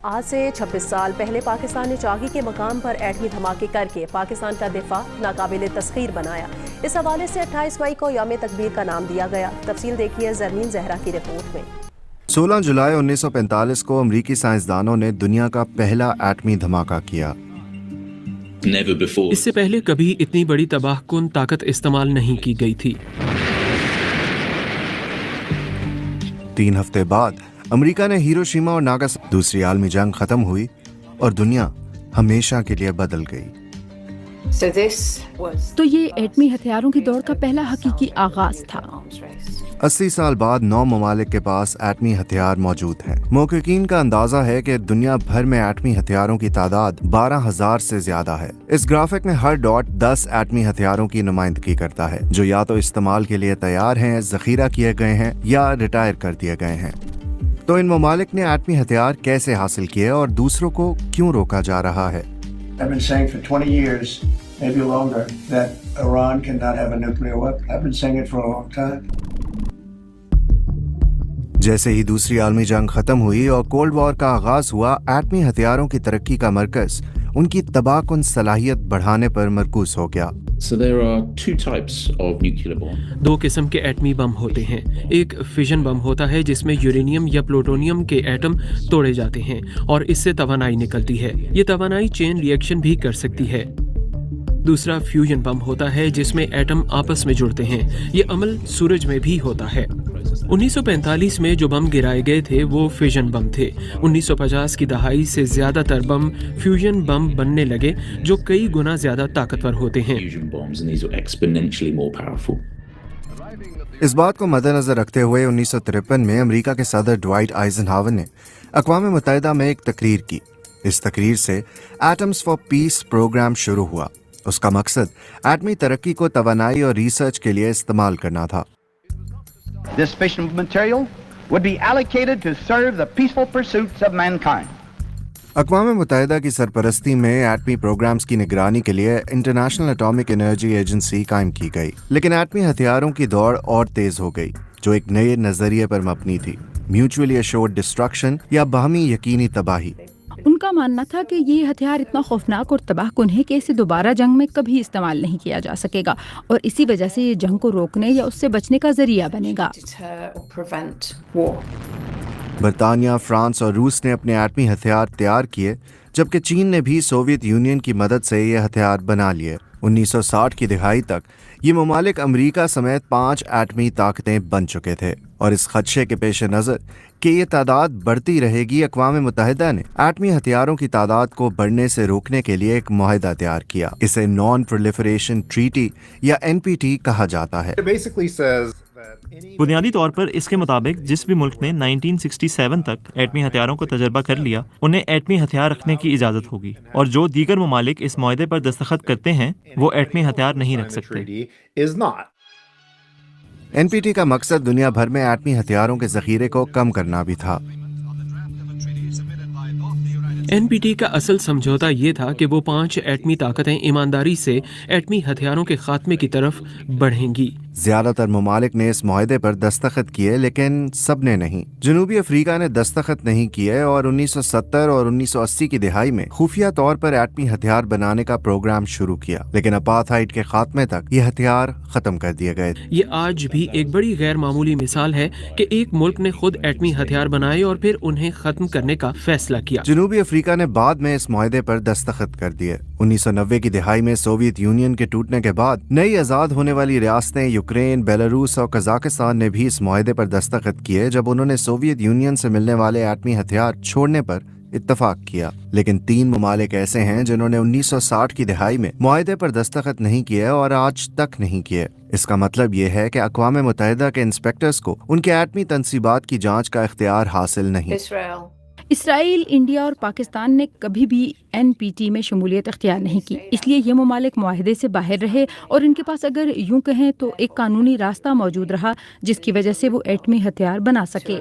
آج سے 26 سال پہلے پاکستان نے چاغی کے مقام پر ایٹمی دھماکے کر کے پاکستان کا دفاع ناقابل تسخیر بنایا۔ اس حوالے سے 28 مئی کو یوم تکبیر کا نام دیا گیا۔ تفصیل دیکھیے زرمین زہرا کی رپورٹ میں۔ 16 جولائی 1945 کو امریکی سائنسدانوں نے دنیا کا پہلا ایٹمی دھماکہ کیا۔ اس سے پہلے کبھی اتنی بڑی تباہ کن طاقت استعمال نہیں کی گئی تھی۔ 3 ہفتے بعد امریکہ نے ہیروشیما اور ناگاساکی، دوسری عالمی جنگ ختم ہوئی اور دنیا ہمیشہ کے لیے بدل گئی۔ تو یہ ایٹمی ہتھیاروں کی دوڑ کا پہلا حقیقی آغاز تھا۔ 80 سال بعد 9 ممالک کے پاس ایٹمی ہتھیار موجود ہیں۔ محققین کا اندازہ ہے کہ دنیا بھر میں ایٹمی ہتھیاروں کی تعداد 12,000 سے زیادہ ہے۔ اس گرافک میں ہر ڈاٹ 10 ایٹمی ہتھیاروں کی نمائندگی کرتا ہے، جو یا تو استعمال کے لیے تیار ہیں، ذخیرہ کیے گئے ہیں یا ریٹائر کر دیے گئے ہیں۔ تو ان ممالک نے ایٹمی ہتھیار کیسے حاصل کیے اور دوسروں کو کیوں روکا جا رہا ہے؟ I've been saying for 20 years, maybe longer, that Iran cannot have a nuclear weapon. I've been saying it for a long time. جیسے ہی دوسری عالمی جنگ ختم ہوئی اور کولڈ وار کا آغاز ہوا، ایٹمی ہتھیاروں کی ترقی کا مرکز ان کی تباہ کن صلاحیت بڑھانے پر مرکوز ہو گیا۔ So there are 2 types of nuclear bomb. 2 قسم کے ایٹمی بم ہوتے ہیں۔ ایک فیژن بم ہوتا ہے جس میں یورینیم یا پلوٹونیم کے ایٹم توڑے جاتے ہیں اور اس سے توانائی نکلتی ہے۔ یہ توانائی چین ری ایکشن بھی کر سکتی ہے۔ دوسرا فیوژن بم ہوتا ہے جس میں ایٹم آپس میں جڑتے ہیں۔ یہ عمل سورج میں بھی ہوتا ہے۔ 1945 میں جو بم گرائے گئے تھے وہ فیژن بم تھے۔ 1950 کی دہائی سے زیادہ تر بم فیوژن بم بننے لگے جو کئی گنا زیادہ طاقتور ہوتے ہیں۔ Fusion bombs, and these are exponentially more powerful. اس بات کو مد نظر رکھتے ہوئے 1953 میں امریکہ کے صدر ڈوائٹ آئزن ہاور نے اقوام متحدہ میں ایک تقریر کی۔ اس تقریر سے ایٹمز فار پیس پروگرام شروع ہوا۔ اس کا مقصد ایٹمی ترقی کو توانائی اور ریسرچ کے لیے استعمال کرنا تھا۔ This fission material would be allocated to serve the peaceful pursuits of mankind. اقوام متحدہ کی سرپرستی میں ایٹمی پروگرامز کی نگرانی کے لیے انٹرنیشنل اٹامک انرجی ایجنسی قائم کی گئی، لیکن ایٹمی ہتھیاروں کی دوڑ اور تیز ہو گئی، جو ایک نئے نظریے پر مبنی تھی: میوچولی ایشورڈ ڈسٹرکشن یا باہمی یقینی تباہی۔ ان کا ماننا تھا کہ یہ ہتھیار اتنا خوفناک اور تباہ کن ہے کہ اسے دوبارہ جنگ میں کبھی استعمال نہیں کیا جا سکے گا، اور اسی وجہ سے یہ جنگ کو روکنے یا اس سے بچنے کا ذریعہ بنے گا۔ برطانیہ، فرانس اور روس نے اپنے ایٹمی ہتھیار تیار کیے، جبکہ چین نے بھی سوویت یونین کی مدد سے یہ ہتھیار بنا لیے۔ 1960 کی دہائی تک یہ ممالک امریکہ سمیت 5 ایٹمی طاقتیں بن چکے تھے، اور اس خدشے کے پیش نظر کہ یہ تعداد بڑھتی رہے گی، اقوام متحدہ نے ایٹمی ہتھیاروں کی تعداد کو بڑھنے سے روکنے کے لیے ایک معاہدہ تیار کیا۔ اسے نان پرولیفریشن ٹریٹی یا NPT کہا جاتا ہے۔ بنیادی طور پر اس کے مطابق جس بھی ملک نے 1967 تک ایٹمی ہتھیاروں کو تجربہ کر لیا، انہیں ایٹمی ہتھیار رکھنے کی اجازت ہوگی، اور جو دیگر ممالک اس معاہدے پر دستخط کرتے ہیں وہ ایٹمی ہتھیار نہیں رکھ سکتے۔ NPT کا مقصد دنیا بھر میں ایٹمی ہتھیاروں کے ذخیرے کو کم کرنا بھی تھا۔ NPT کا اصل سمجھوتہ یہ تھا کہ وہ 5 ایٹمی طاقتیں ایمانداری سے ایٹمی ہتھیاروں کے خاتمے کی طرف بڑھیں گی۔ زیادہ تر ممالک نے اس معاہدے پر دستخط کیے، لیکن سب نے نہیں۔ جنوبی افریقہ نے دستخط نہیں کیے، اور 1970 اور 1980 کی دہائی میں خفیہ طور پر ایٹمی ہتھیار بنانے کا پروگرام شروع کیا، لیکن اپارتھائڈ کے خاتمے تک یہ ہتھیار ختم کر دیے گئے۔ یہ آج بھی ایک بڑی غیر معمولی مثال ہے کہ ایک ملک نے خود ایٹمی ہتھیار بنائے اور پھر انہیں ختم کرنے کا فیصلہ کیا۔ جنوبی افریقہ نے بعد میں اس معاہدے پر دستخط کر دیے۔ 1990 کی دہائی میں سوویت یونین کے ٹوٹنے کے بعد نئی آزاد ہونے والی ریاستیں یوکرین، بیلاروس اور قزاقستان نے بھی اس معاہدے پر دستخط کیے جب انہوں نے سوویت یونین سے ملنے والے ایٹمی ہتھیار چھوڑنے پر اتفاق کیا۔ لیکن 3 ممالک ایسے ہیں جنہوں نے 1960 کی دہائی میں معاہدے پر دستخط نہیں کیے اور آج تک نہیں کیے۔ اس کا مطلب یہ ہے کہ اقوام متحدہ کے انسپیکٹرز کو ان کے ایٹمی تنصیبات کی جانچ کا اختیار حاصل نہیں۔ اسرائیل، انڈیا اور پاکستان نے کبھی بھی NPT میں شمولیت اختیار نہیں کی، اس لیے یہ ممالک معاہدے سے باہر رہے، اور ان کے پاس اگر یوں کہیں تو ایک قانونی راستہ موجود رہا جس کی وجہ سے وہ ایٹمی ہتھیار بنا سکے۔